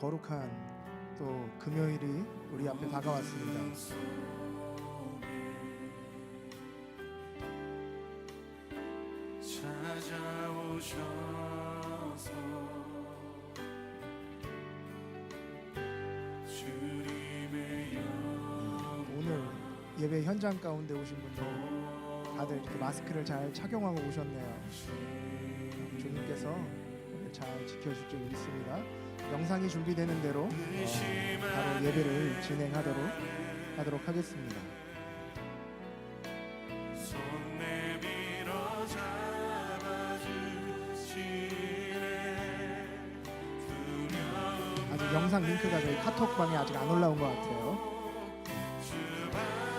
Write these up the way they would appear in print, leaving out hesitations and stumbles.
거룩한 또 금요일이 우리 앞에 다가왔습니다. 찾아오셔서 주님의 오늘 예배 현장 가운데 오신 분들 다들 이렇게 마스크를 잘 착용하고 오셨네요. 주님께서 오늘 잘 지켜줄 줄 믿습니다. 영상이 준비되는 대로 바로 예배를 진행하도록 하겠습니다. 손 내밀어 잡아주시네. 아직 영상 링크가 저희 카톡방에 아직 안 올라온 것 같아요.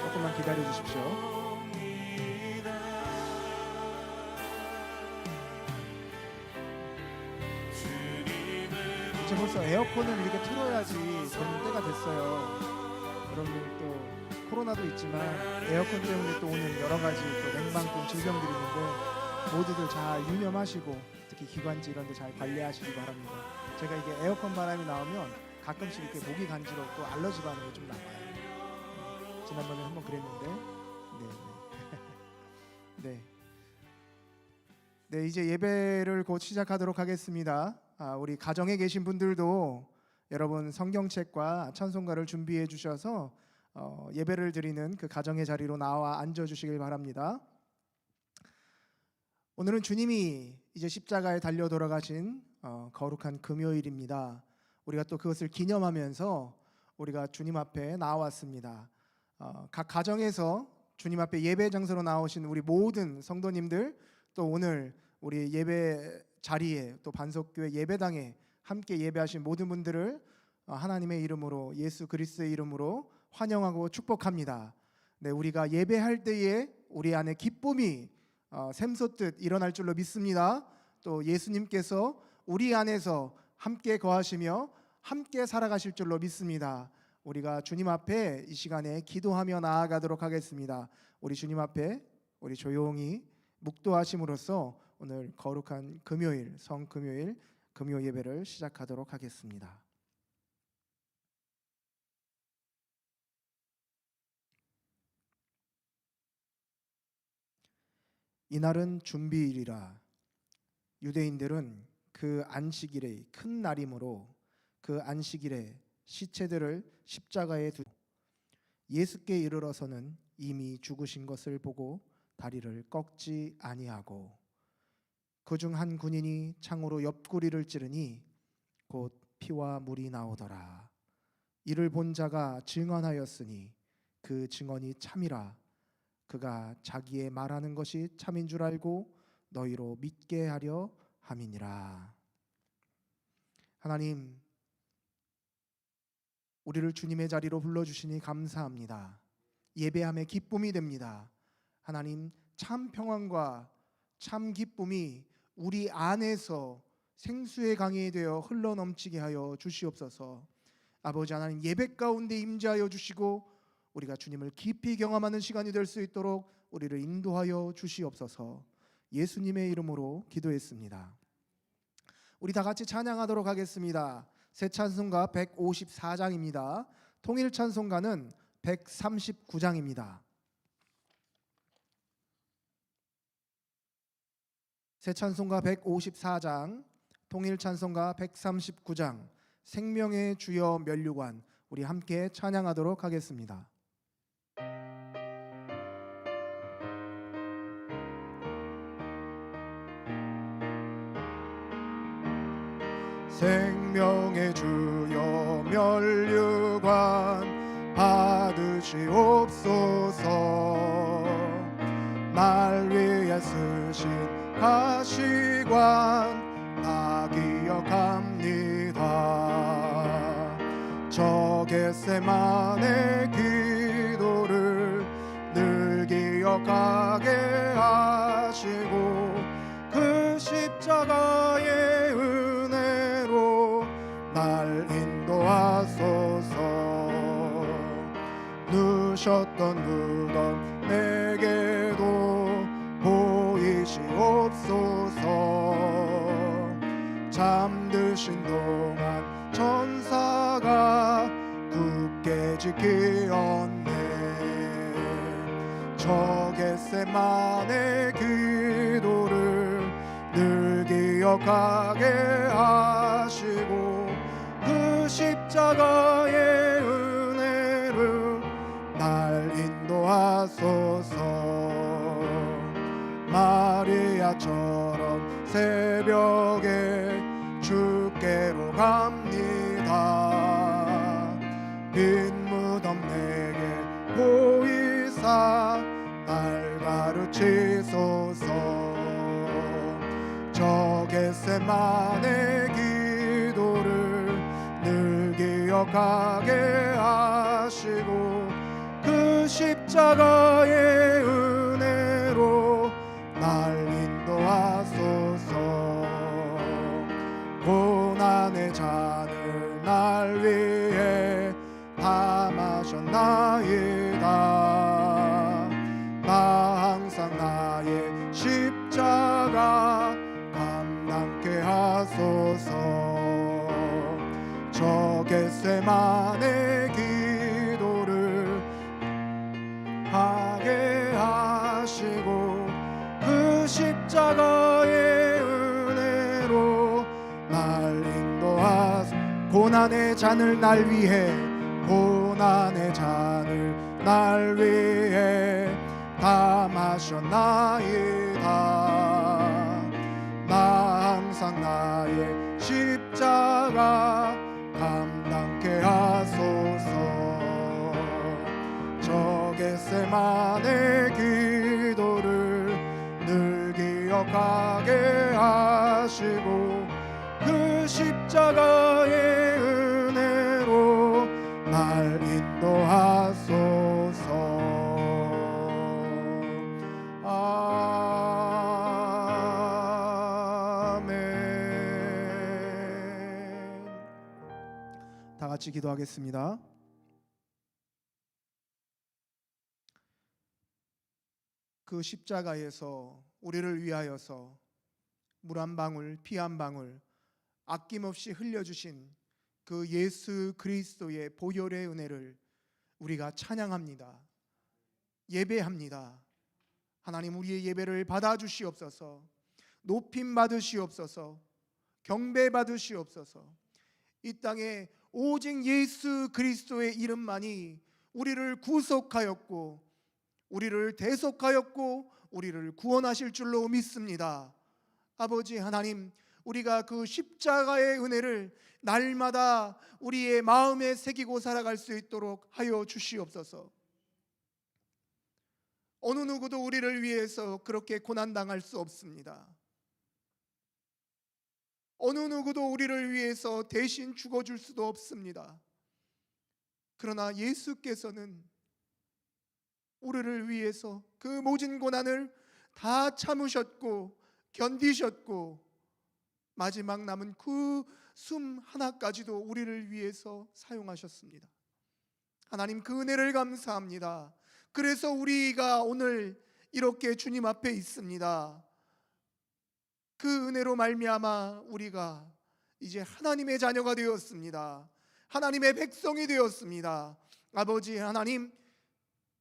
조금만 기다려 주십시오. 이제 벌써 에어컨을 이렇게 틀어야지 되는 때가 됐어요. 여러분 또 코로나도 있지만 에어컨 때문에 또 오는 여러 가지 또 냉방병 질병들이 있는데 모두들 잘 유념하시고 특히 기관지 이런 데 잘 관리하시기 바랍니다. 제가 이게 에어컨 바람이 나오면 가끔씩 이렇게 목이 간지럽고 알러지 반응이 좀 나와요. 지난번에 한번 그랬는데 네, 이제 예배를 곧 시작하도록 하겠습니다. 우리 가정에 계신 분들도 여러분 성경책과 찬송가를 준비해 주셔서 예배를 드리는 그 가정의 자리로 나와 앉아 주시길 바랍니다. 오늘은 주님이 이제 십자가에 달려 돌아가신 거룩한 금요일입니다. 우리가 또 그것을 기념하면서 우리가 주님 앞에 나왔습니다. 각 가정에서 주님 앞에 예배 장소로 나오신 우리 모든 성도님들, 또 오늘 우리 예배 자리에 또 반석교회 예배당에 함께 예배하신 모든 분들을 하나님의 이름으로, 예수 그리스도의 이름으로 환영하고 축복합니다. 네, 우리가 예배할 때에 우리 안에 기쁨이 샘솟듯 일어날 줄로 믿습니다. 또 예수님께서 우리 안에서 함께 거하시며 함께 살아가실 줄로 믿습니다. 우리가 주님 앞에 이 시간에 기도하며 나아가도록 하겠습니다. 우리 주님 앞에 우리 조용히 묵도하심으로써 오늘 거룩한 금요일, 성금요일, 금요 예배를 시작하도록 하겠습니다. 이날은 준비일이라. 유대인들은 그 안식일의 큰 날이므로 그 안식일에 시체들을 십자가에 두고 예수께 이르러서는 이미 죽으신 것을 보고 다리를 꺾지 아니하고 그중 한 군인이 창으로 옆구리를 찌르니 곧 피와 물이 나오더라. 이를 본 자가 증언하였으니 그 증언이 참이라. 그가 자기의 말하는 것이 참인 줄 알고 너희로 믿게 하려 함이니라. 하나님, 우리를 주님의 자리로 불러주시니 감사합니다. 예배함의 기쁨이 됩니다. 하나님, 참 평안과 참 기쁨이 우리 안에서 생수의 강이 되어 흘러넘치게 하여 주시옵소서. 아버지 하나님, 예배 가운데 임재하여 주시고 우리가 주님을 깊이 경험하는 시간이 될 수 있도록 우리를 인도하여 주시옵소서. 예수님의 이름으로 기도했습니다. 우리 다 같이 찬양하도록 하겠습니다. 새 찬송가 154장입니다. 통일 찬송가는 139장입니다. 새 찬송가 154장, 통일 찬송가 139장, 생명의 주여 면류관, 우리 함께 찬양하도록 하겠습니다. 생명의 주여 면류관 받으시옵소서. 날 위해 쓰신 가시관 다 기억합니다. 저 겟세마네 기도를 늘 기억하게 하시고 그 십자가의 은혜로 날 인도하소서. 누셨던 무덤 내게도 보이시옵소서. 잠드신 동안 천사 굳게 지키었네. 저 겟세마네 기도를 늘 기억하게 하시고 그 십자가의 은혜를 날 인도하소서. 마리아처럼 새벽에 주께로 갑니다. 빈 무덤 내게 보이사 날 가르치소서. 저 겟세마네 기도를 늘 기억하게 하시고 그 십자가의 은혜로 날 인도하소서. 고난의 잔을 날 위해 다 마셨나이다. 나 항상 나의 십자가 감당케 하소서. 저 겟세마네 기도를 하게 하시고 그 십자가의 은혜로 날 인도하소서. 고난의 잔을 날 위해 고난의 잔을 날 위해 다 마셨나이다. 나 항상 나의 십자가 감당케 하소서. 저 겟세마네 기도를 늘 기억하게 하시고 그 십자가의 은혜로 날 인도하소서. 아멘. 다 같이 기도하겠습니다. 그 십자가에서 우리를 위하여서 물 한 방울, 피 한 방울 아낌없이 흘려주신 그 예수 그리스도의 보혈의 은혜를 우리가 찬양합니다. 예배합니다. 하나님, 우리의 예배를 받아주시옵소서. 높임 받으시옵소서. 경배 받으시옵소서. 이 땅에 오직 예수 그리스도의 이름만이 우리를 구속하였고 우리를 대속하였고 우리를 구원하실 줄로 믿습니다. 아버지 하나님, 우리가 그 십자가의 은혜를 날마다 우리의 마음에 새기고 살아갈 수 있도록 하여 주시옵소서. 어느 누구도 우리를 위해서 그렇게 고난당할 수 없습니다. 어느 누구도 우리를 위해서 대신 죽어줄 수도 없습니다. 그러나 예수께서는 우리를 위해서 그 모진 고난을 다 참으셨고 견디셨고 마지막 남은 그 숨 하나까지도 우리를 위해서 사용하셨습니다. 하나님, 그 은혜를 감사합니다. 그래서 우리가 오늘 이렇게 주님 앞에 있습니다. 그 은혜로 말미암아 우리가 이제 하나님의 자녀가 되었습니다. 하나님의 백성이 되었습니다. 아버지 하나님,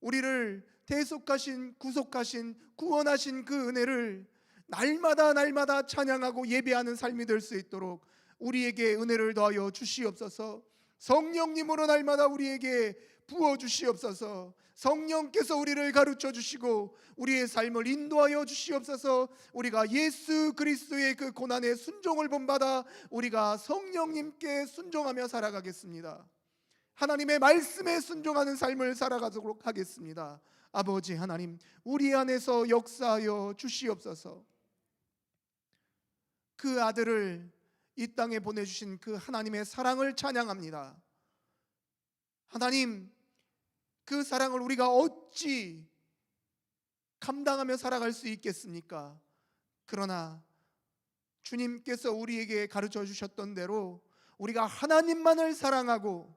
우리를 대속하신, 구속하신, 구원하신 그 은혜를 날마다 찬양하고 예배하는 삶이 될 수 있도록 우리에게 은혜를 더하여 주시옵소서. 성령님으로 날마다 우리에게 부어 주시옵소서. 성령께서 우리를 가르쳐 주시고 우리의 삶을 인도하여 주시옵소서. 우리가 예수 그리스도의 그 고난의 순종을 본받아 우리가 성령님께 순종하며 살아가겠습니다. 하나님의 말씀에 순종하는 삶을 살아가도록 하겠습니다. 아버지 하나님, 우리 안에서 역사하여 주시옵소서. 그 아들을 이 땅에 보내주신 그 하나님의 사랑을 찬양합니다. 하나님, 그 사랑을 우리가 어찌 감당하며 살아갈 수 있겠습니까? 그러나 주님께서 우리에게 가르쳐 주셨던 대로 우리가 하나님만을 사랑하고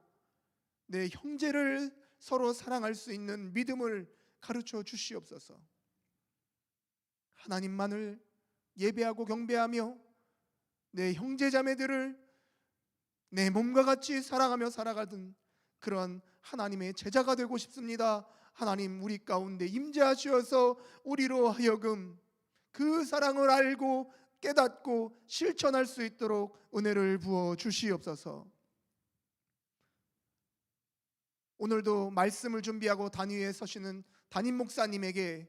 내 형제를 서로 사랑할 수 있는 믿음을 가르쳐 주시옵소서. 하나님만을 예배하고 경배하며 내 형제 자매들을 내 몸과 같이 사랑하며 살아가던 그런 하나님의 제자가 되고 싶습니다. 하나님 우리 가운데 임재하시어서 우리로 하여금 그 사랑을 알고 깨닫고 실천할 수 있도록 은혜를 부어 주시옵소서. 오늘도 말씀을 준비하고 단위에 서시는 담임 목사님에게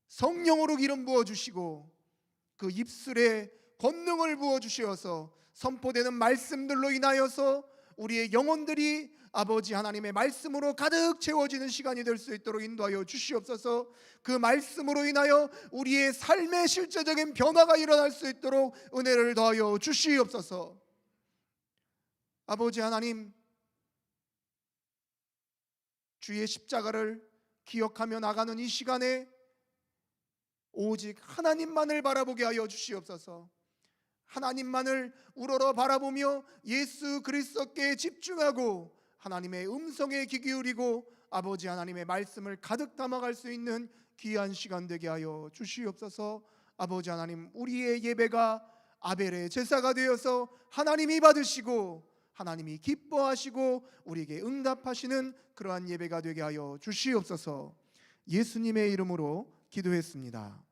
성령으로 기름 부어 주시고 그 입술에 권능을 부어 주시어서 선포되는 말씀들로 인하여서 우리의 영혼들이 아버지 하나님의 말씀으로 가득 채워지는 시간이 될 수 있도록 인도하여 주시옵소서. 그 말씀으로 인하여 우리의 삶의 실제적인 변화가 일어날 수 있도록 은혜를 더하여 주시옵소서. 아버지 하나님, 주의 십자가를 기억하며 나가는 이 시간에 오직 하나님만을 바라보게 하여 주시옵소서. 하나님만을 우러러 바라보며 예수 그리스도께 집중하고 하나님의 음성에 귀 기울이고 아버지 하나님의 말씀을 가득 담아갈 수 있는 귀한 시간 되게 하여 주시옵소서. 아버지 하나님, 우리의 예배가 아벨의 제사가 되어서 하나님이 받으시고 하나님이 기뻐하시고 우리에게 응답하시는 그러한 예배가 되게 하여 주시옵소서. 예수님의 이름으로 기도했습니다.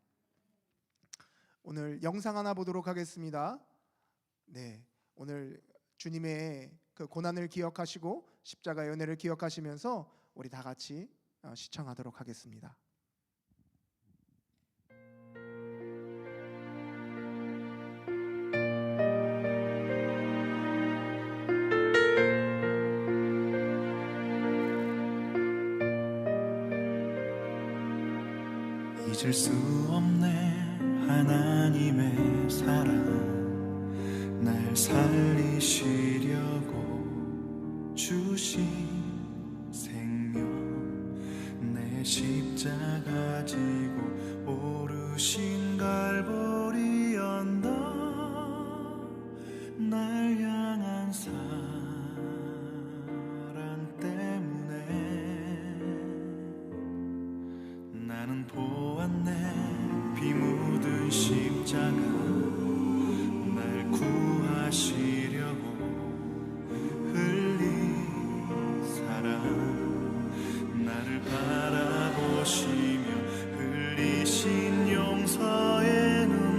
오늘 영상 하나 보도록 하겠습니다. 네, 오늘 주님의 그 고난을 기억하시고 십자가의 은혜를 기억하시면서 우리 다 같이 시청하도록 하겠습니다. 잊을 수 없네 하나님의 사랑 날 살리시려고 주신 생명 내 십자가 지고 오르신 갈보리 언덕 날 향한 사랑 때문에 나는 보았네 피 묻은 십자가 날 구하시려고 흘린 사랑 나를 바라보시며 흘리신 용서의 눈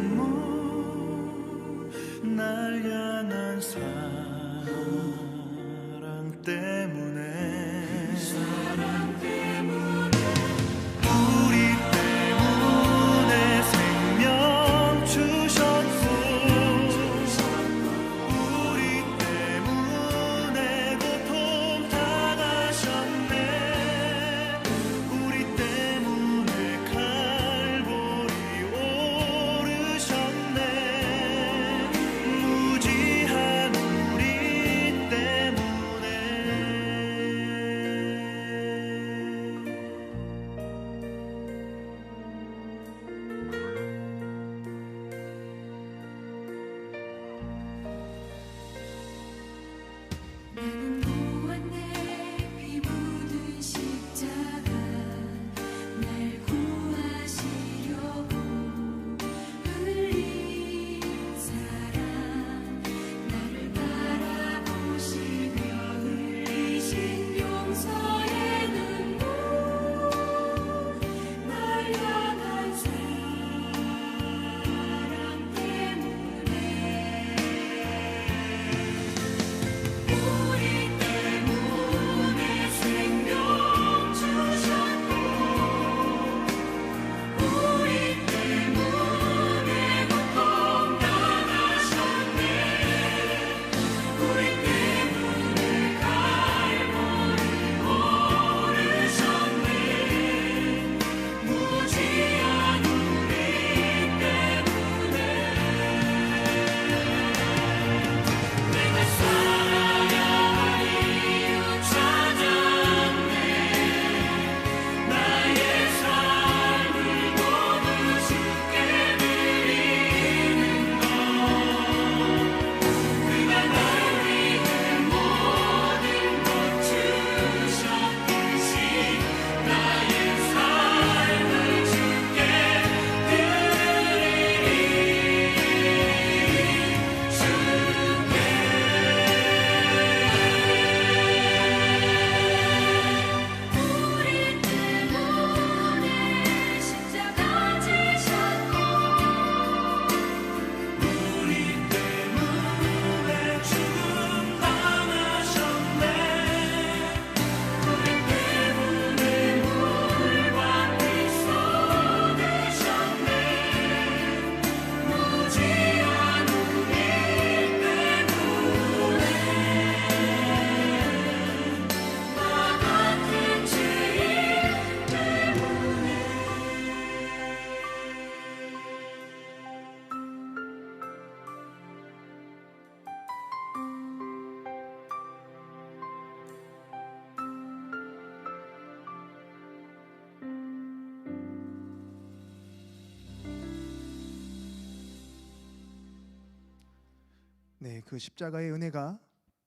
네, 그 십자가의 은혜가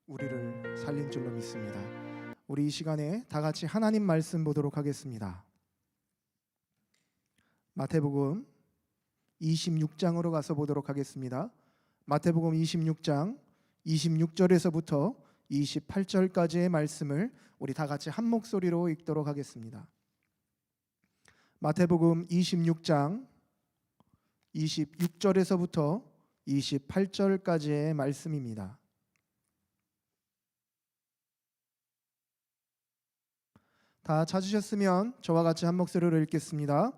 우리를 살린 줄로 믿습니다. 우리 이 시간에 다 같이 하나님 말씀 보도록 하겠습니다. 마태복음 26장으로 가서 보도록 하겠습니다. 마태복음 26장 26절에서부터 28절까지의 말씀을 우리 다 같이 한 목소리로 읽도록 하겠습니다. 마태복음 26장 26절에서부터 28절까지의 말씀입니다. 다 찾으셨으면 저와 같이 한 목소리로 읽겠습니다.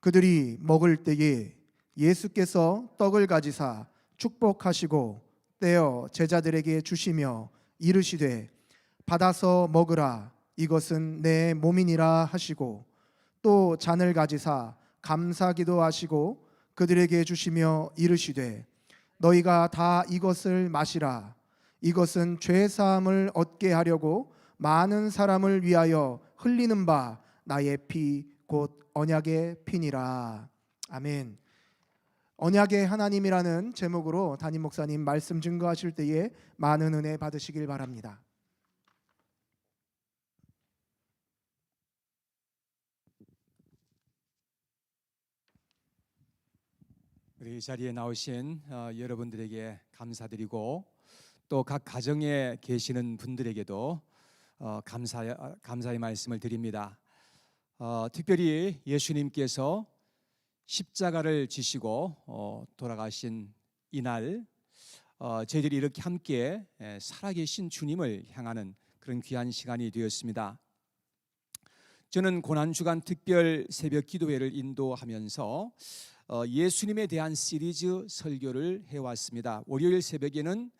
그들이 먹을 때에 예수께서 떡을 가지사 축복하시고 떼어 제자들에게 주시며 이르시되 받아서 먹으라, 이것은 내 몸이니라 하시고, 또 잔을 가지사 감사기도 하시고 그들에게 주시며 이르시되 너희가 다 이것을 마시라, 이것은 죄 사함을 얻게 하려고 많은 사람을 위하여 흘리는 바 나의 피 곧 언약의 피니라. 아멘. 언약의 하나님이라는 제목으로 담임 목사님 말씀 증거하실 때에 많은 은혜 받으시길 바랍니다. 우리 자리에 나오신 여러분들에게 감사드리고, 또 각 가정에 계시는 분들에게도 감사의 말씀을 드립니다. 특별히 예수님께서 십자가를 지시고 돌아가신 이날, 저희들이 이렇게 함께 살아계신 주님을 향하는 그런 귀한 시간이 되었습니다. 저는 고난주간 특별 새벽 기도회를 인도하면서 예수님에 대한 시리즈 설교를 해왔습니다. 월요일 새벽에는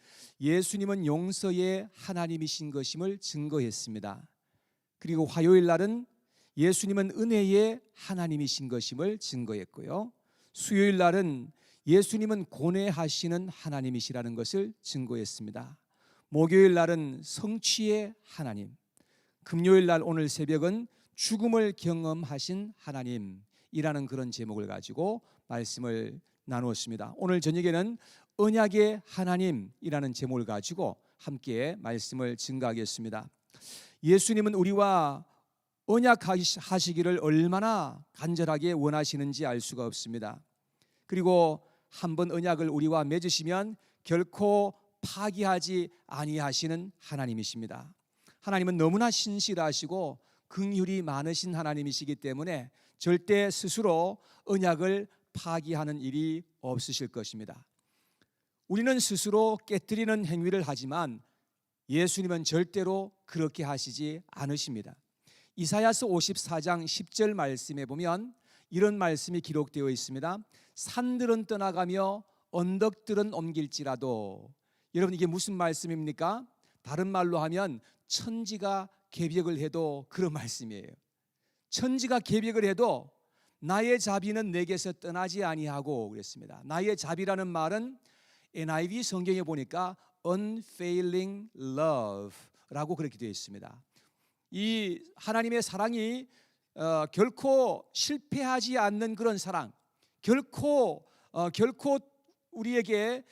예수님은 용서의 하나님이신 것임을 증거했습니다. 그리고 화요일 날은 예수님은 은혜의 하나님이신 것임을 증거했고요. 수요일 날은 예수님은 고뇌하시는 하나님이시라는 것을 증거했습니다. 목요일 날은 성취의 하나님, 금요일 날 오늘 새벽은 죽음을 경험하신 하나님이라는 그런 제목을 가지고 말씀을 나누었습니다. 오늘 저녁에는 언약의 하나님이라는 제목을 가지고 함께 말씀을 증거하겠습니다. 예수님은 우리와 언약하시기를 얼마나 간절하게 원하시는지 알 수가 없습니다. 그리고 한번 언약을 우리와 맺으시면 결코 파기하지 아니하시는 하나님이십니다. 하나님은 너무나 신실하시고 긍휼이 많으신 하나님이시기 때문에 절대 스스로 언약을 파기하는 일이 없으실 것입니다. 우리는 스스로 깨뜨리는 행위를 하지만 예수님은 절대로 그렇게 하시지 않으십니다. 이사야서 54장 10절 말씀에 보면 이런 말씀이 기록되어 있습니다. 산들은 떠나가며 언덕들은 옮길지라도. 여러분, 이게 무슨 말씀입니까? 다른 말로 하면 천지가 개벽을 해도 그런 말씀이에요. 천지가 개벽을 해도 나의 자비는 내게서 떠나지 아니하고 그랬습니다. 나의 자비라는 말은 NIV 성경에 보니까 unfailing love라고 그렇게 되어 있습니다. 이 하나님의 사랑이 결코 실패하지 않는 그런 사랑, 결코 우리에게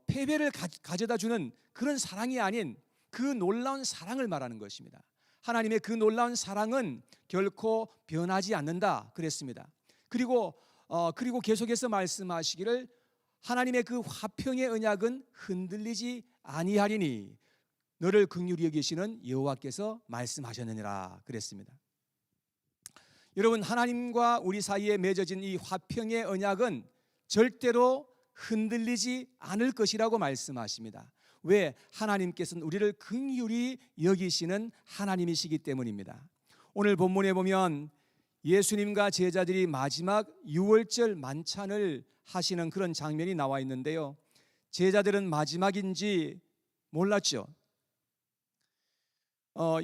패배를 가져다 주는 그런 사랑이 아닌 그 놀라운 사랑을 말하는 것입니다. 하나님의 그 놀라운 사랑은 결코 변하지 않는다 그랬습니다. 그리고 계속해서 말씀하시기를 하나님의 그 화평의 언약은 흔들리지 아니하리니 너를 긍휼히 여기시는 여호와께서 말씀하셨느니라 그랬습니다. 여러분, 하나님과 우리 사이에 맺어진 이 화평의 언약은 절대로 흔들리지 않을 것이라고 말씀하십니다. 왜? 하나님께서는 우리를 긍휼히 여기시는 하나님이시기 때문입니다. 오늘 본문에 보면 예수님과 제자들이 마지막 유월절 만찬을 하시는 그런 장면이 나와 있는데요, 제자들은 마지막인지 몰랐죠.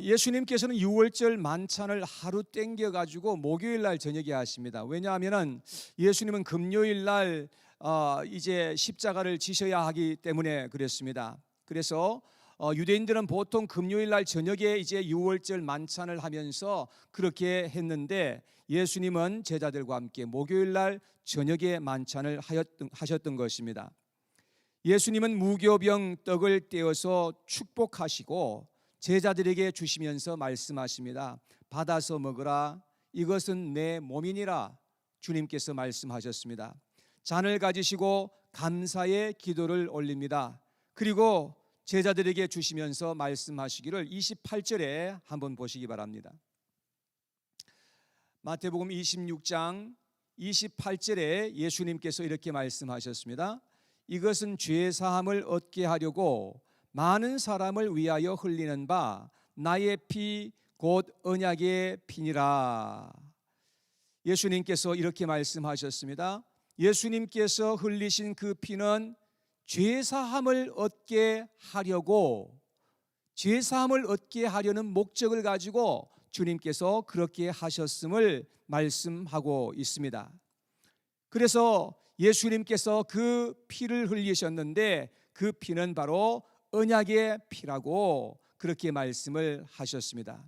예수님께서는 유월절 만찬을 하루 땡겨가지고 목요일 날 저녁에 하십니다. 왜냐하면 예수님은 금요일 날 이제 십자가를 지셔야 하기 때문에 그랬습니다. 그래서 유대인들은 보통 금요일 날 저녁에 이제 유월절 만찬을 하면서 그렇게 했는데 예수님은 제자들과 함께 목요일 날 저녁에 만찬을 하셨던 것입니다. 예수님은 무교병 떡을 떼어서 축복하시고 제자들에게 주시면서 말씀하십니다. 받아서 먹으라, 이것은 내 몸이니라. 주님께서 말씀하셨습니다. 잔을 가지시고 감사의 기도를 올립니다. 그리고 제자들에게 주시면서 말씀하시기를 28절에 한번 보시기 바랍니다. 마태복음 26장 28절에 예수님께서 이렇게 말씀하셨습니다. 이것은 죄 사함을 얻게 하려고 많은 사람을 위하여 흘리는 바 나의 피 곧 언약의 피니라. 예수님께서 이렇게 말씀하셨습니다. 예수님께서 흘리신 그 피는 죄 사함을 얻게 하려고, 죄 사함을 얻게 하려는 목적을 가지고 주님께서 그렇게 하셨음을 말씀하고 있습니다. 그래서 예수님께서 그 피를 흘리셨는데 그 피는 바로 언약의 피라고 그렇게 말씀을 하셨습니다.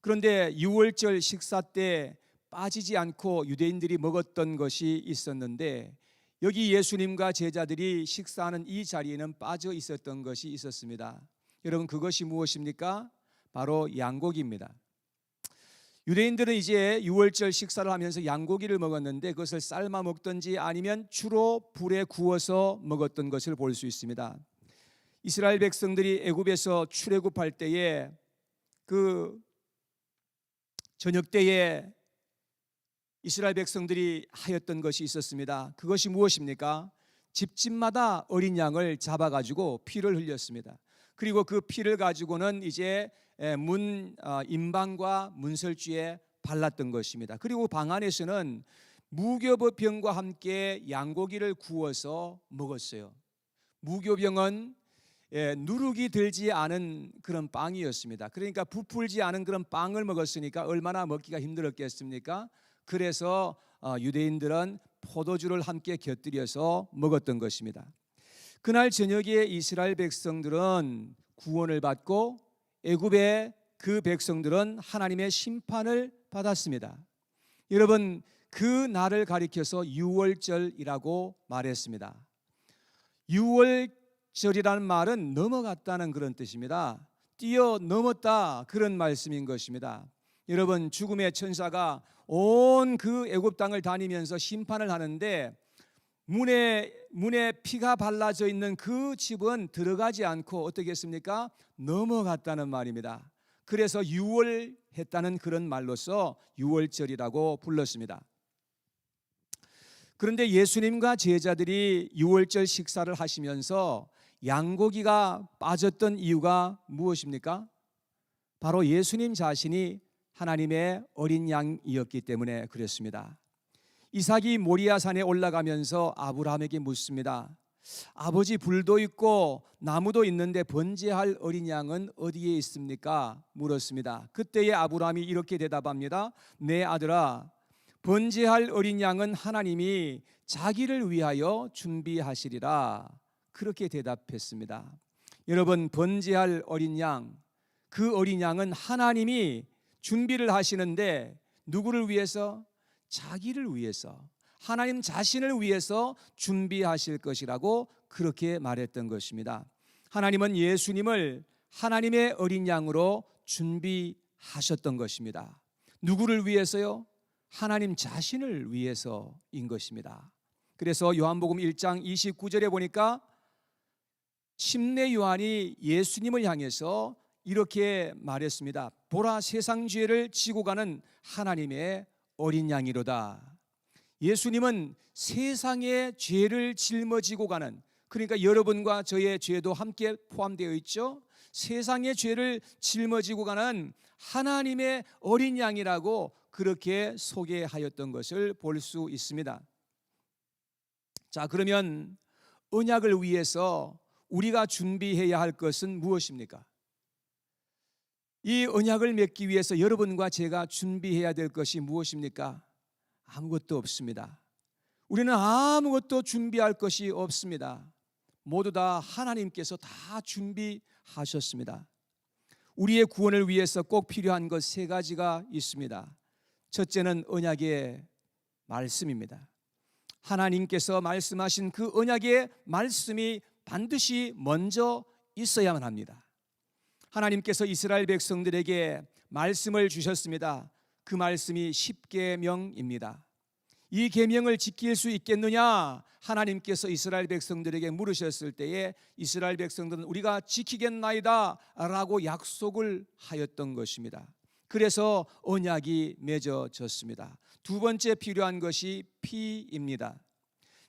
그런데 유월절 식사 때 빠지지 않고 유대인들이 먹었던 것이 있었는데 여기 예수님과 제자들이 식사하는 이 자리에는 빠져 있었던 것이 있었습니다. 여러분, 그것이 무엇입니까? 바로 양고기입니다. 유대인들은 이제 유월절 식사를 하면서 양고기를 먹었는데 그것을 삶아 먹든지 아니면 주로 불에 구워서 먹었던 것을 볼 수 있습니다. 이스라엘 백성들이 애굽에서 출애굽할 때에 그 저녁 때에 이스라엘 백성들이 하였던 것이 있었습니다. 그것이 무엇입니까? 집집마다 어린 양을 잡아가지고 피를 흘렸습니다. 그리고 그 피를 가지고는 이제 임방과 문설주에 발랐던 것입니다. 그리고 방 안에서는 무교병과 함께 양고기를 구워서 먹었어요. 무교병은 누룩이 들지 않은 그런 빵이었습니다. 그러니까 부풀지 않은 그런 빵을 먹었으니까 얼마나 먹기가 힘들었겠습니까? 그래서 유대인들은 포도주를 함께 곁들여서 먹었던 것입니다. 그날 저녁에 이스라엘 백성들은 구원을 받고 애굽의 그 백성들은 하나님의 심판을 받았습니다. 여러분, 그 날을 가리켜서 유월절이라고 말했습니다. 유월절이라는 말은 넘어갔다는 그런 뜻입니다. 뛰어넘었다, 그런 말씀인 것입니다. 여러분, 죽음의 천사가 온 그 애굽 땅을 다니면서 심판을 하는데 문에 피가 발라져 있는 그 집은 들어가지 않고 어떻게 했습니까? 넘어갔다는 말입니다. 그래서 유월했다는 그런 말로서 유월절이라고 불렀습니다. 그런데 예수님과 제자들이 유월절 식사를 하시면서 양고기가 빠졌던 이유가 무엇입니까? 바로 예수님 자신이 하나님의 어린 양이었기 때문에 그랬습니다. 이삭이 모리아산에 올라가면서 아브라함에게 묻습니다. 아버지, 불도 있고 나무도 있는데 번제할 어린 양은 어디에 있습니까? 물었습니다. 그때에 아브라함이 이렇게 대답합니다. 내 아들아, 번제할 어린 양은 하나님이 자기를 위하여 준비하시리라. 그렇게 대답했습니다. 여러분, 번제할 어린 양, 그 어린 양은 하나님이 준비를 하시는데 누구를 위해서? 자기를 위해서, 하나님 자신을 위해서 준비하실 것이라고 그렇게 말했던 것입니다. 하나님은 예수님을 하나님의 어린 양으로 준비하셨던 것입니다. 누구를 위해서요? 하나님 자신을 위해서인 것입니다. 그래서 요한복음 1장 29절에 보니까 침례 요한이 예수님을 향해서 이렇게 말했습니다. 보라, 세상 죄를 지고 가는 하나님의 어린 양이로다. 예수님은 세상의 죄를 짊어지고 가는, 그러니까 여러분과 저의 죄도 함께 포함되어 있죠. 세상의 죄를 짊어지고 가는 하나님의 어린 양이라고 그렇게 소개하였던 것을 볼 수 있습니다. 자, 그러면 언약을 위해서 우리가 준비해야 할 것은 무엇입니까? 이 언약을 맺기 위해서 여러분과 제가 준비해야 될 것이 무엇입니까? 아무것도 없습니다. 우리는 아무것도 준비할 것이 없습니다. 모두 다 하나님께서 다 준비하셨습니다. 우리의 구원을 위해서 꼭 필요한 것 세 가지가 있습니다. 첫째는 언약의 말씀입니다. 하나님께서 말씀하신 그 언약의 말씀이 반드시 먼저 있어야만 합니다. 하나님께서 이스라엘 백성들에게 말씀을 주셨습니다. 그 말씀이 10계명입니다. 이 계명을 지킬 수 있겠느냐? 하나님께서 이스라엘 백성들에게 물으셨을 때에 이스라엘 백성들은 우리가 지키겠나이다 라고 약속을 하였던 것입니다. 그래서 언약이 맺어졌습니다. 두 번째 필요한 것이 피입니다.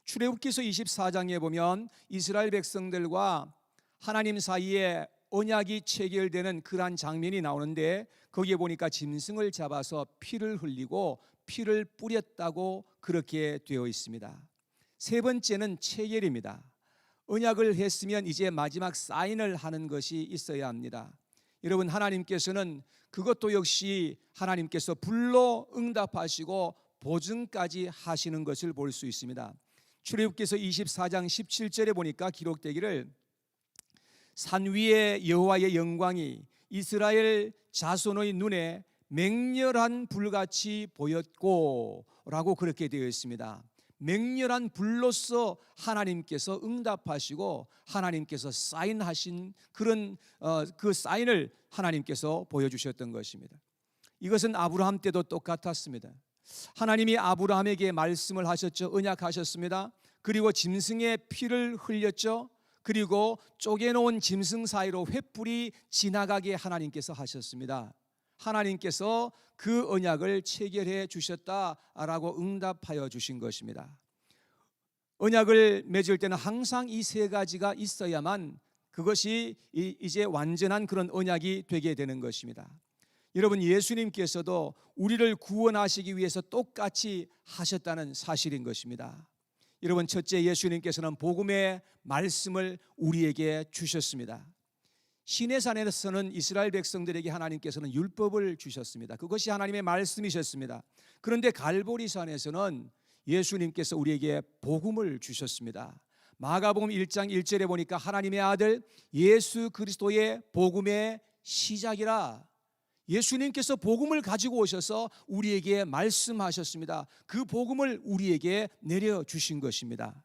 출애굽기서 24장에 보면 이스라엘 백성들과 하나님 사이에 언약이 체결되는 그러한 장면이 나오는데 거기에 보니까 짐승을 잡아서 피를 흘리고 피를 뿌렸다고 그렇게 되어 있습니다. 세 번째는 체결입니다. 언약을 했으면 이제 마지막 사인을 하는 것이 있어야 합니다. 여러분, 하나님께서는 그것도 역시 하나님께서 불로 응답하시고 보증까지 하시는 것을 볼 수 있습니다. 출애굽기서 24장 17절에 보니까 기록되기를 산 위에 여호와의 영광이 이스라엘 자손의 눈에 맹렬한 불같이 보였고 라고 그렇게 되어 있습니다. 맹렬한 불로서 하나님께서 응답하시고 하나님께서 사인하신 그런 그 사인을 하나님께서 보여주셨던 것입니다. 이것은 아브라함 때도 똑같았습니다. 하나님이 아브라함에게 말씀을 하셨죠. 언약하셨습니다. 그리고 짐승의 피를 흘렸죠. 그리고 쪼개놓은 짐승 사이로 횃불이 지나가게 하나님께서 하셨습니다. 하나님께서 그 언약을 체결해 주셨다라고 응답하여 주신 것입니다. 언약을 맺을 때는 항상 이 세 가지가 있어야만 그것이 이제 완전한 그런 언약이 되게 되는 것입니다. 여러분, 예수님께서도 우리를 구원하시기 위해서 똑같이 하셨다는 사실인 것입니다. 여러분, 첫째, 예수님께서는 복음의 말씀을 우리에게 주셨습니다. 시내산에서는 이스라엘 백성들에게 하나님께서는 율법을 주셨습니다. 그것이 하나님의 말씀이셨습니다. 그런데 갈보리산에서는 예수님께서 우리에게 복음을 주셨습니다. 마가복음 1장 1절에 보니까 하나님의 아들 예수 그리스도의 복음의 시작이라, 예수님께서 복음을 가지고 오셔서 우리에게 말씀하셨습니다. 그 복음을 우리에게 내려주신 것입니다.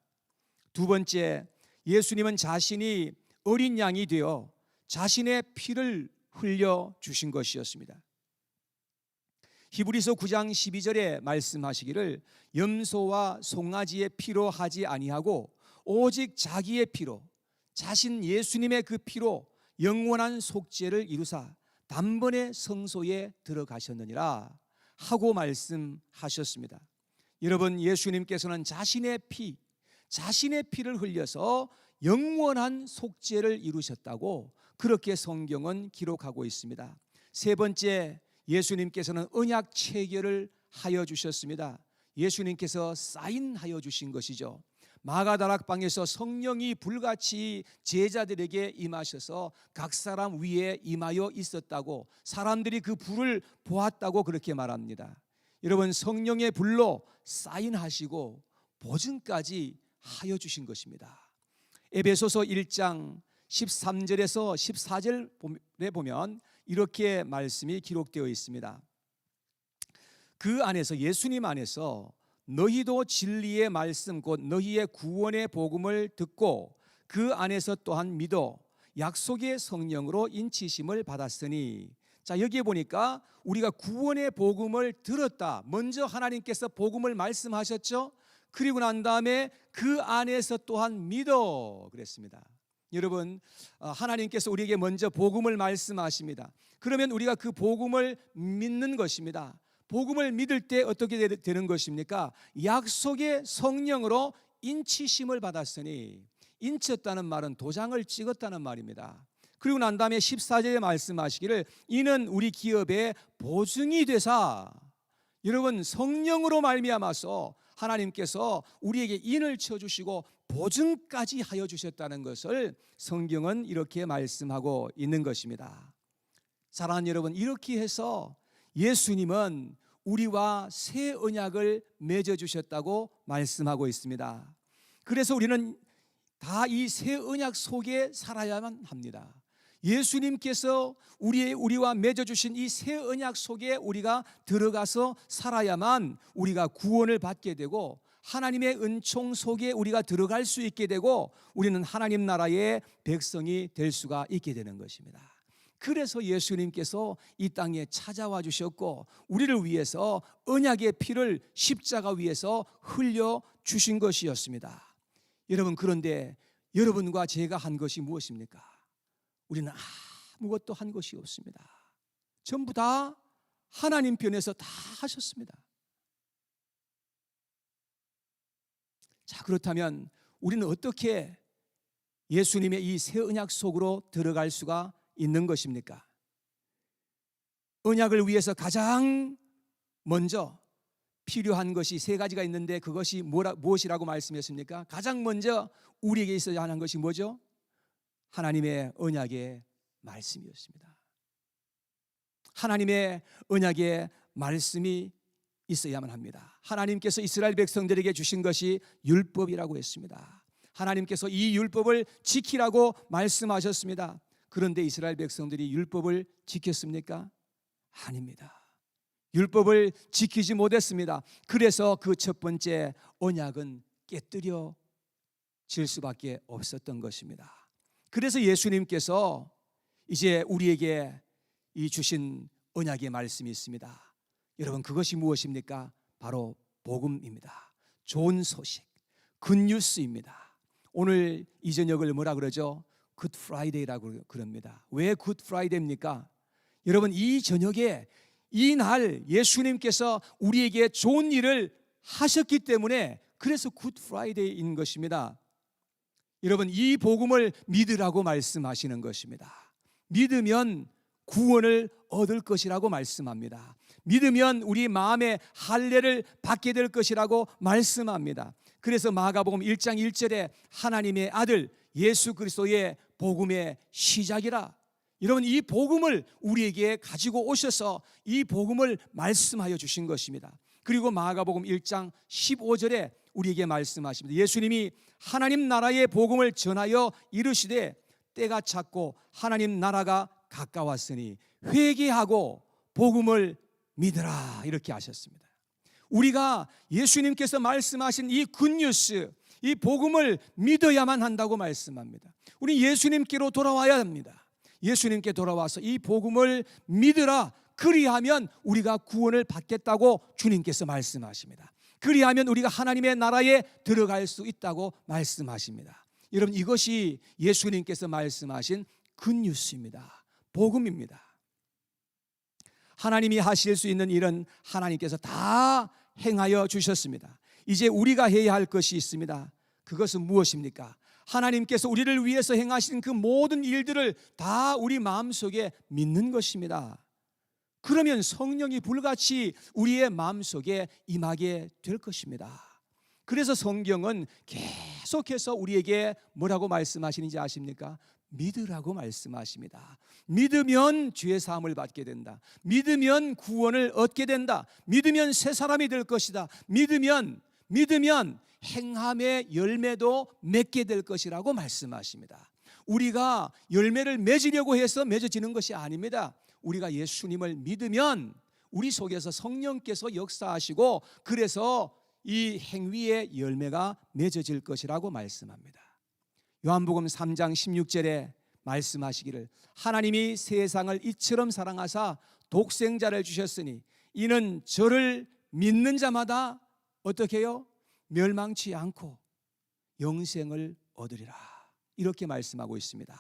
두 번째, 예수님은 자신이 어린 양이 되어 자신의 피를 흘려주신 것이었습니다. 히브리서 9장 12절에 말씀하시기를 염소와 송아지의 피로 하지 아니하고 오직 자기의 피로, 자신 예수님의 그 피로 영원한 속죄를 이루사 단번에 성소에 들어가셨느니라 하고 말씀하셨습니다. 여러분, 예수님께서는 자신의 피를 흘려서 영원한 속죄를 이루셨다고 그렇게 성경은 기록하고 있습니다. 세 번째, 예수님께서는 언약 체결을 하여 주셨습니다. 예수님께서 사인하여 주신 것이죠. 마가다락방에서 성령이 불같이 제자들에게 임하셔서 각 사람 위에 임하여 있었다고, 사람들이 그 불을 보았다고 그렇게 말합니다. 여러분, 성령의 불로 사인하시고 보증까지 하여 주신 것입니다. 에베소서 1장 13절에서 14절에 보면 이렇게 말씀이 기록되어 있습니다. 그 안에서, 예수님 안에서 너희도 진리의 말씀 곧 너희의 구원의 복음을 듣고 그 안에서 또한 믿어 약속의 성령으로 인치심을 받았으니, 자, 여기에 보니까 우리가 구원의 복음을 들었다. 먼저 하나님께서 복음을 말씀하셨죠. 그리고 난 다음에 그 안에서 또한 믿어 그랬습니다. 여러분, 하나님께서 우리에게 먼저 복음을 말씀하십니다. 그러면 우리가 그 복음을 믿는 것입니다. 복음을 믿을 때 어떻게 되는 것입니까? 약속의 성령으로 인치심을 받았으니, 인쳤다는 말은 도장을 찍었다는 말입니다. 그리고 난 다음에 14절에 말씀하시기를 이는 우리 기업의 보증이 되사, 여러분, 성령으로 말미암아서 하나님께서 우리에게 인을 쳐주시고 보증까지 하여 주셨다는 것을 성경은 이렇게 말씀하고 있는 것입니다. 사랑하는 여러분, 이렇게 해서 예수님은 우리와 새 언약을 맺어주셨다고 말씀하고 있습니다. 그래서 우리는 다 이 새 언약 속에 살아야만 합니다. 예수님께서 우리와 맺어주신 이 새 언약 속에 우리가 들어가서 살아야만 우리가 구원을 받게 되고 하나님의 은총 속에 우리가 들어갈 수 있게 되고 우리는 하나님 나라의 백성이 될 수가 있게 되는 것입니다. 그래서 예수님께서 이 땅에 찾아와 주셨고 우리를 위해서 언약의 피를 십자가 위에서 흘려 주신 것이었습니다. 여러분, 그런데 여러분과 제가 한 것이 무엇입니까? 우리는 아무것도 한 것이 없습니다. 전부 다 하나님 편에서 다 하셨습니다. 자, 그렇다면 우리는 어떻게 예수님의 이 새 언약 속으로 들어갈 수가 있는 것입니까? 언약을 위해서 가장 먼저 필요한 것이 세 가지가 있는데 그것이 무엇이라고 말씀했습니까? 가장 먼저 우리에게 있어야 하는 것이 뭐죠? 하나님의 언약의 말씀이었습니다. 하나님의 언약의 말씀이 있어야만 합니다. 하나님께서 이스라엘 백성들에게 주신 것이 율법이라고 했습니다. 하나님께서 이 율법을 지키라고 말씀하셨습니다. 그런데 이스라엘 백성들이 율법을 지켰습니까? 아닙니다. 율법을 지키지 못했습니다. 그래서 그 첫 번째 언약은 깨뜨려질 수밖에 없었던 것입니다. 그래서 예수님께서 이제 우리에게 이 주신 언약의 말씀이 있습니다. 여러분, 그것이 무엇입니까? 바로 복음입니다. 좋은 소식, 굿뉴스입니다. 오늘 이 저녁을 뭐라 그러죠? 굿 프라이데이라고 그럽니다. 왜 굿 프라이데이입니까? 여러분, 이 저녁에 이 날 예수님께서 우리에게 좋은 일을 하셨기 때문에 그래서 굿 프라이데이인 것입니다. 여러분, 이 복음을 믿으라고 말씀하시는 것입니다. 믿으면 구원을 얻을 것이라고 말씀합니다. 믿으면 우리 마음의 할례를 받게 될 것이라고 말씀합니다. 그래서 마가복음 1장 1절에 하나님의 아들 예수 그리스도의 복음의 시작이라. 여러분, 이 복음을 우리에게 가지고 오셔서 이 복음을 말씀하여 주신 것입니다. 그리고 마가복음 1장 15절에 우리에게 말씀하십니다. 예수님이 하나님 나라의 복음을 전하여 이르시되 때가 찼고 하나님 나라가 가까웠으니 회개하고 복음을 믿으라, 이렇게 하셨습니다. 우리가 예수님께서 말씀하신 이 굿뉴스, 이 복음을 믿어야만 한다고 말씀합니다. 우리 예수님께로 돌아와야 합니다. 예수님께 돌아와서 이 복음을 믿으라, 그리하면 우리가 구원을 받겠다고 주님께서 말씀하십니다. 그리하면 우리가 하나님의 나라에 들어갈 수 있다고 말씀하십니다. 여러분, 이것이 예수님께서 말씀하신 굿뉴스입니다. 복음입니다. 하나님이 하실 수 있는 일은 하나님께서 다 행하여 주셨습니다. 이제 우리가 해야 할 것이 있습니다. 그것은 무엇입니까? 하나님께서 우리를 위해서 행하신 그 모든 일들을 다 우리 마음속에 믿는 것입니다. 그러면 성령이 불같이 우리의 마음속에 임하게 될 것입니다. 그래서 성경은 계속해서 우리에게 뭐라고 말씀하시는지 아십니까? 믿으라고 말씀하십니다. 믿으면 죄 사함을 받게 된다. 믿으면 구원을 얻게 된다. 믿으면 새 사람이 될 것이다. 믿으면 행함의 열매도 맺게 될 것이라고 말씀하십니다. 우리가 열매를 맺으려고 해서 맺어지는 것이 아닙니다. 우리가 예수님을 믿으면 우리 속에서 성령께서 역사하시고 그래서 이 행위의 열매가 맺어질 것이라고 말씀합니다. 요한복음 3장 16절에 말씀하시기를 하나님이 세상을 이처럼 사랑하사 독생자를 주셨으니 이는 저를 믿는 자마다 어떻게 해요? 멸망치 않고 영생을 얻으리라, 이렇게 말씀하고 있습니다.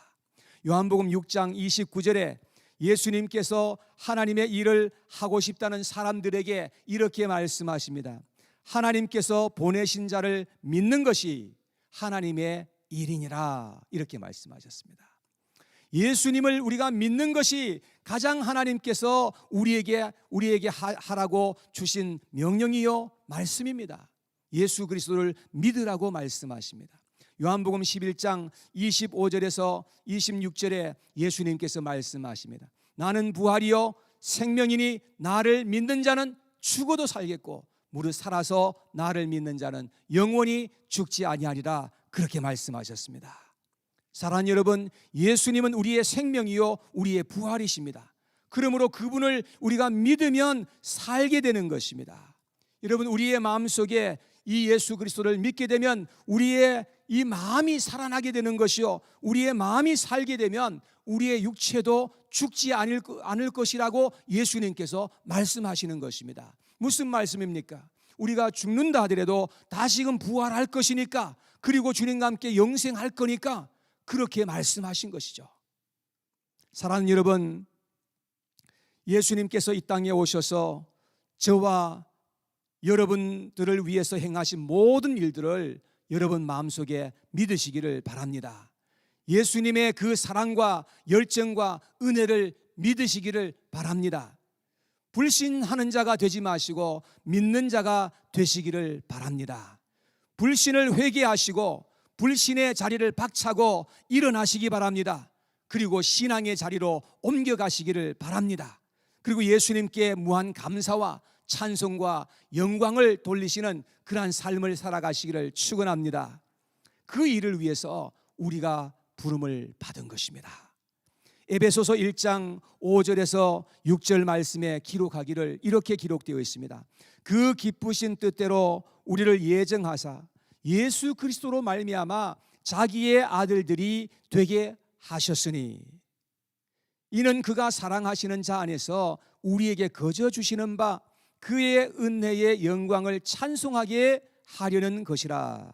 요한복음 6장 29절에 예수님께서 하나님의 일을 하고 싶다는 사람들에게 이렇게 말씀하십니다. 하나님께서 보내신 자를 믿는 것이 하나님의 일이니라, 이렇게 말씀하셨습니다. 예수님을 우리가 믿는 것이 가장 하나님께서 우리에게 하라고 주신 명령이요 말씀입니다. 예수 그리스도를 믿으라고 말씀하십니다. 요한복음 11장 25절에서 26절에 예수님께서 말씀하십니다. 나는 부활이요 생명이니 나를 믿는 자는 죽어도 살겠고 무릇 살아서 나를 믿는 자는 영원히 죽지 아니하리라, 그렇게 말씀하셨습니다. 사랑하는 여러분, 예수님은 우리의 생명이요 우리의 부활이십니다. 그러므로 그분을 우리가 믿으면 살게 되는 것입니다. 여러분, 우리의 마음속에 이 예수 그리스도를 믿게 되면 우리의 이 마음이 살아나게 되는 것이요, 우리의 마음이 살게 되면 우리의 육체도 죽지 않을 것이라고 예수님께서 말씀하시는 것입니다. 무슨 말씀입니까? 우리가 죽는다 하더라도 다시금 부활할 것이니까, 그리고 주님과 함께 영생할 거니까 그렇게 말씀하신 것이죠. 사랑하는 여러분, 예수님께서 이 땅에 오셔서 저와 여러분들을 위해서 행하신 모든 일들을 여러분 마음속에 믿으시기를 바랍니다. 예수님의 그 사랑과 열정과 은혜를 믿으시기를 바랍니다. 불신하는 자가 되지 마시고 믿는 자가 되시기를 바랍니다. 불신을 회개하시고 불신의 자리를 박차고 일어나시기 바랍니다. 그리고 신앙의 자리로 옮겨가시기를 바랍니다. 그리고 예수님께 무한 감사와 찬송과 영광을 돌리시는 그러한 삶을 살아가시기를 축원합니다. 그 일을 위해서 우리가 부름을 받은 것입니다. 에베소서 1장 5절에서 6절 말씀에 기록하기를 이렇게 기록되어 있습니다. 그 기쁘신 뜻대로 우리를 예정하사 예수 그리스도로 말미암아 자기의 아들들이 되게 하셨으니, 이는 그가 사랑하시는 자 안에서 우리에게 거저 주시는 바 그의 은혜의 영광을 찬송하게 하려는 것이라.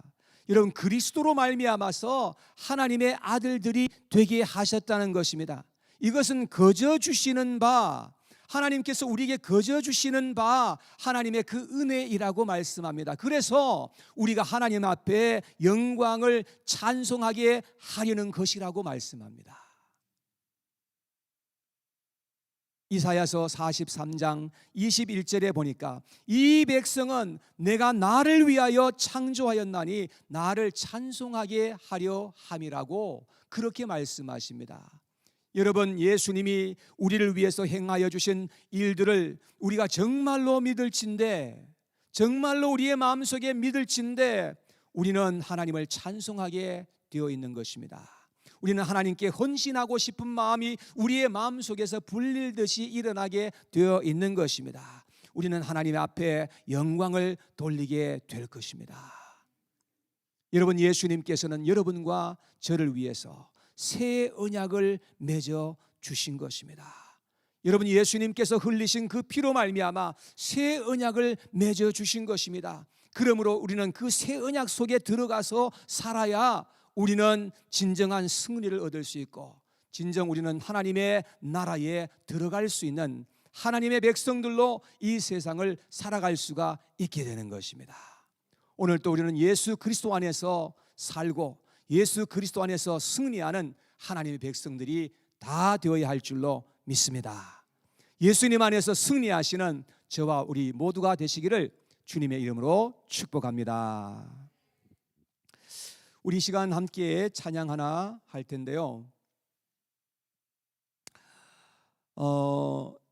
여러분, 그리스도로 말미암아서 하나님의 아들들이 되게 하셨다는 것입니다. 이것은 거저 주시는 바, 하나님께서 우리에게 거저 주시는 바 하나님의 그 은혜이라고 말씀합니다. 그래서 우리가 하나님 앞에 영광을 찬송하게 하려는 것이라고 말씀합니다. 이사야서 43장 21절에 보니까 이 백성은 내가 나를 위하여 창조하였나니 나를 찬송하게 하려 함이라고 그렇게 말씀하십니다. 여러분, 예수님이 우리를 위해서 행하여 주신 일들을 우리가 정말로 믿을진데, 정말로 우리의 마음속에 믿을진데 우리는 하나님을 찬송하게 되어 있는 것입니다. 우리는 하나님께 헌신하고 싶은 마음이 우리의 마음속에서 불릴듯이 일어나게 되어 있는 것입니다. 우리는 하나님 앞에 영광을 돌리게 될 것입니다. 여러분, 예수님께서는 여러분과 저를 위해서 새 언약을 맺어 주신 것입니다. 여러분, 예수님께서 흘리신 그 피로 말미암아 새 언약을 맺어 주신 것입니다. 그러므로 우리는 그 새 언약 속에 들어가서 살아야 우리는 진정한 승리를 얻을 수 있고, 진정 우리는 하나님의 나라에 들어갈 수 있는 하나님의 백성들로 이 세상을 살아갈 수가 있게 되는 것입니다. 오늘 또 우리는 예수 그리스도 안에서 살고 예수 그리스도 안에서 승리하는 하나님의 백성들이 다 되어야 할 줄로 믿습니다. 예수님 안에서 승리하시는 저와 우리 모두가 되시기를 주님의 이름으로 축복합니다. 우리 시간 함께 찬양 하나 할 텐데요.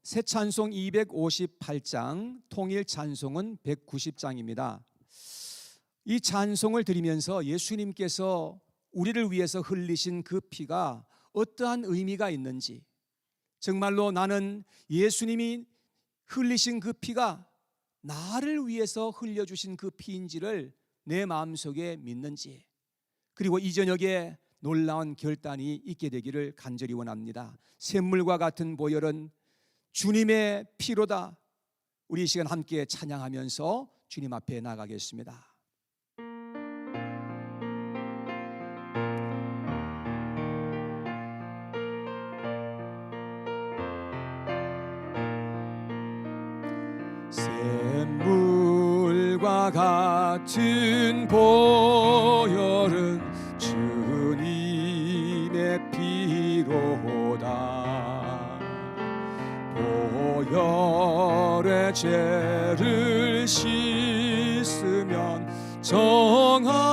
새 찬송 258장, 통일 찬송은 190장입니다. 이 찬송을 드리면서 예수님께서 우리를 위해서 흘리신 그 피가 어떠한 의미가 있는지, 정말로 나는 예수님이 흘리신 그 피가 나를 위해서 흘려주신 그 피인지를 내 마음속에 믿는지, 그리고 이 저녁에 놀라운 결단이 있게 되기를 간절히 원합니다. 샘물과 같은 보혈은 주님의 피로다. 우리 이 시간 함께 찬양하면서 주님 앞에 나가겠습니다. 샘물과 같은 보혈은 주님의 피로다. 보혈의 죄를 씻으면 정하게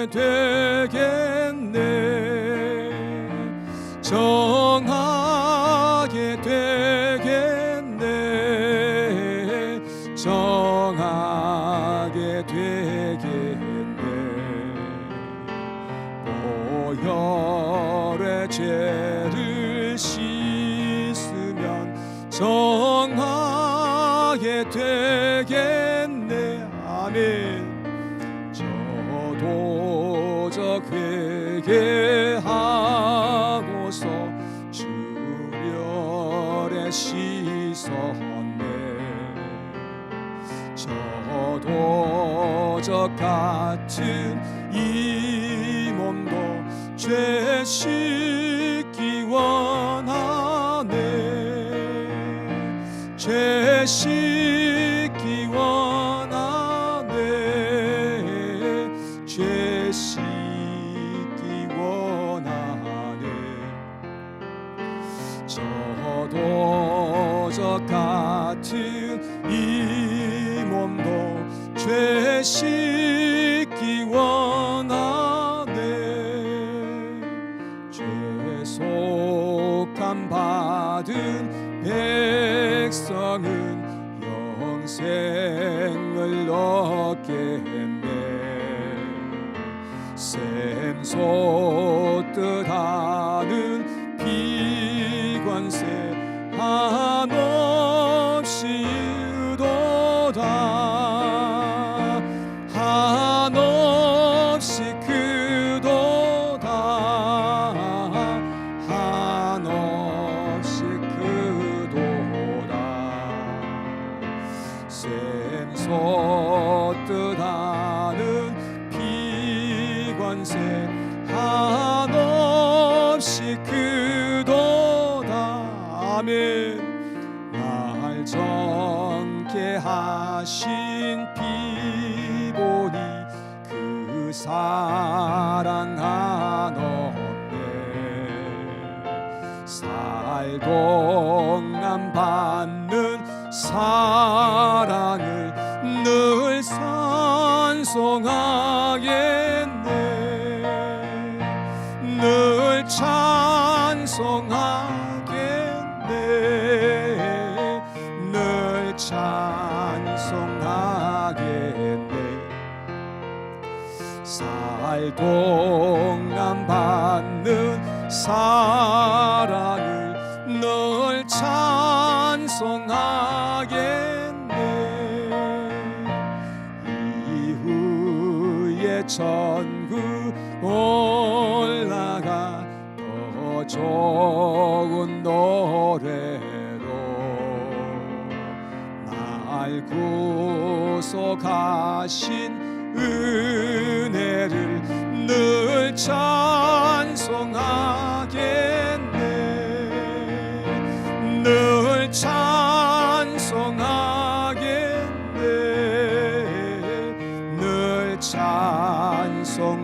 되겠네. 정하게 되겠네. 정하게 되겠네. 보혈 하게 되겠네. 아멘. 저도적 회개하고서 주별에 씻었네. 저도적 같은 이 몸도 죄 씻기 원하네. 죄 씻기 원하네. 죄 씻기 원하네. 저도적 같은 이 몸도 죄 씻기 원하네. 죄속함 받은 백성은 영생을 얻겠네. 샘솟듯 하는 비관세 한없이 의도다. 한없이 크도다. 한없이 크도다. 샘솟듯 하는 비관세 한없이 크도다. 아멘. 날 정케 하신 피 보니 그 사랑 한없네. 살동안 받는 사랑을 늘 찬송하겠네. 늘 찬송하겠네. 늘 찬송하겠네. 살동안 받는 사랑을 늘 찬송하겠네. 이후에 천국 올라가 더 좋은 노래로 날 구속하신 은혜를 늘 찬송하겠네. 늘 찬송하겠네. 늘 찬송하겠네.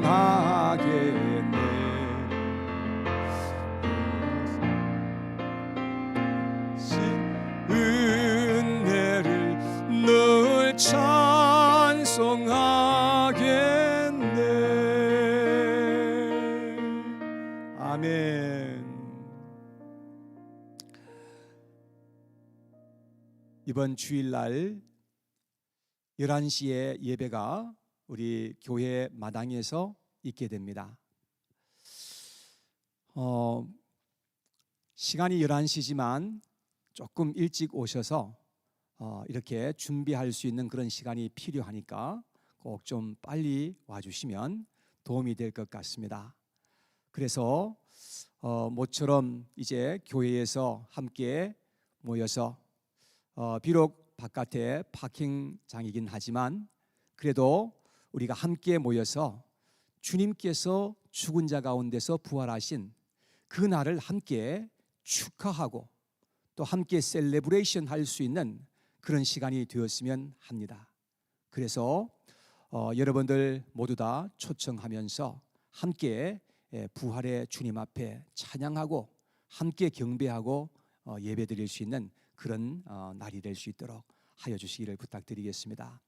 은혜를 늘 찬송하겠네. 아멘. 이번 주일날 11시에 예배가 우리 교회 마당에서 있게 됩니다. 시간이 11시지만 조금 일찍 오셔서 이렇게 준비할 수 있는 그런 시간이 필요하니까 꼭 좀 빨리 와주시면 도움이 될 것 같습니다. 그래서 모처럼 이제 교회에서 함께 모여서 비록 바깥에 파킹장이긴 하지만 그래도 우리가 함께 모여서 주님께서 죽은 자 가운데서 부활하신 그 날을 함께 축하하고 또 함께 셀레브레이션 할 수 있는 그런 시간이 되었으면 합니다. 그래서 여러분들 모두 다 초청하면서 함께 부활의 주님 앞에 찬양하고 함께 경배하고 예배드릴 수 있는 그런 날이 될 수 있도록 하여 주시기를 부탁드리겠습니다.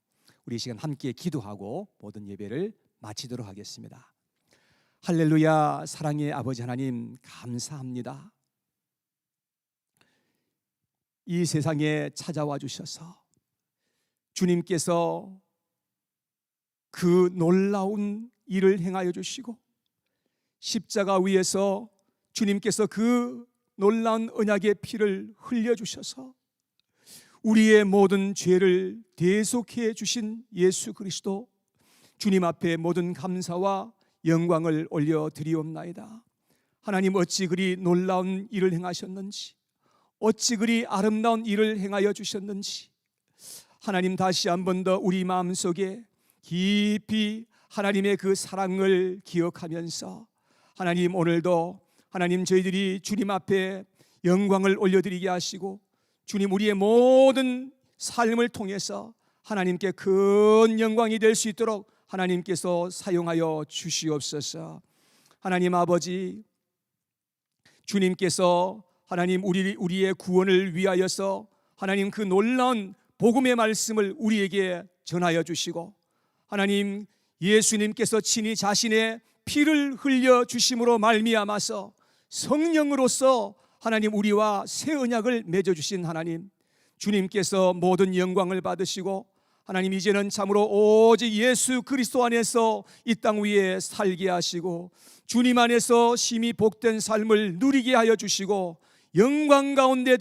우리 이 시간 함께 기도하고 모든 예배를 마치도록 하겠습니다. 할렐루야. 사랑의 아버지 하나님 감사합니다. 이 세상에 찾아와 주셔서 주님께서 그 놀라운 일을 행하여 주시고 십자가 위에서 주님께서 그 놀라운 언약의 피를 흘려 주셔서 우리의 모든 죄를 대속해 주신 예수 그리스도, 주님 앞에 모든 감사와 영광을 올려드리옵나이다. 하나님, 어찌 그리 놀라운 일을 행하셨는지, 어찌 그리 아름다운 일을 행하여 주셨는지, 하나님 다시 한 번 더 우리 마음속에 깊이 하나님의 그 사랑을 기억하면서, 하나님 오늘도 하나님 저희들이 주님 앞에 영광을 올려드리게 하시고, 주님 우리의 모든 삶을 통해서 하나님께 큰 영광이 될 수 있도록 하나님께서 사용하여 주시옵소서. 하나님 아버지, 주님께서 하나님 우리의 구원을 위하여서 하나님 그 놀라운 복음의 말씀을 우리에게 전하여 주시고, 하나님 예수님께서 친히 자신의 피를 흘려 주심으로 말미암아서 성령으로서 하나님 우리와 새 언약을 맺어 주신 하나님, 주님께서 모든 영광을 받으시고, 하나님 이제는 참으로 오직 예수 그리스도 안에서 이 땅 위에 살게 하시고, 주님 안에서 심히 복된 삶을 누리게 하여 주시고, 영광 가운데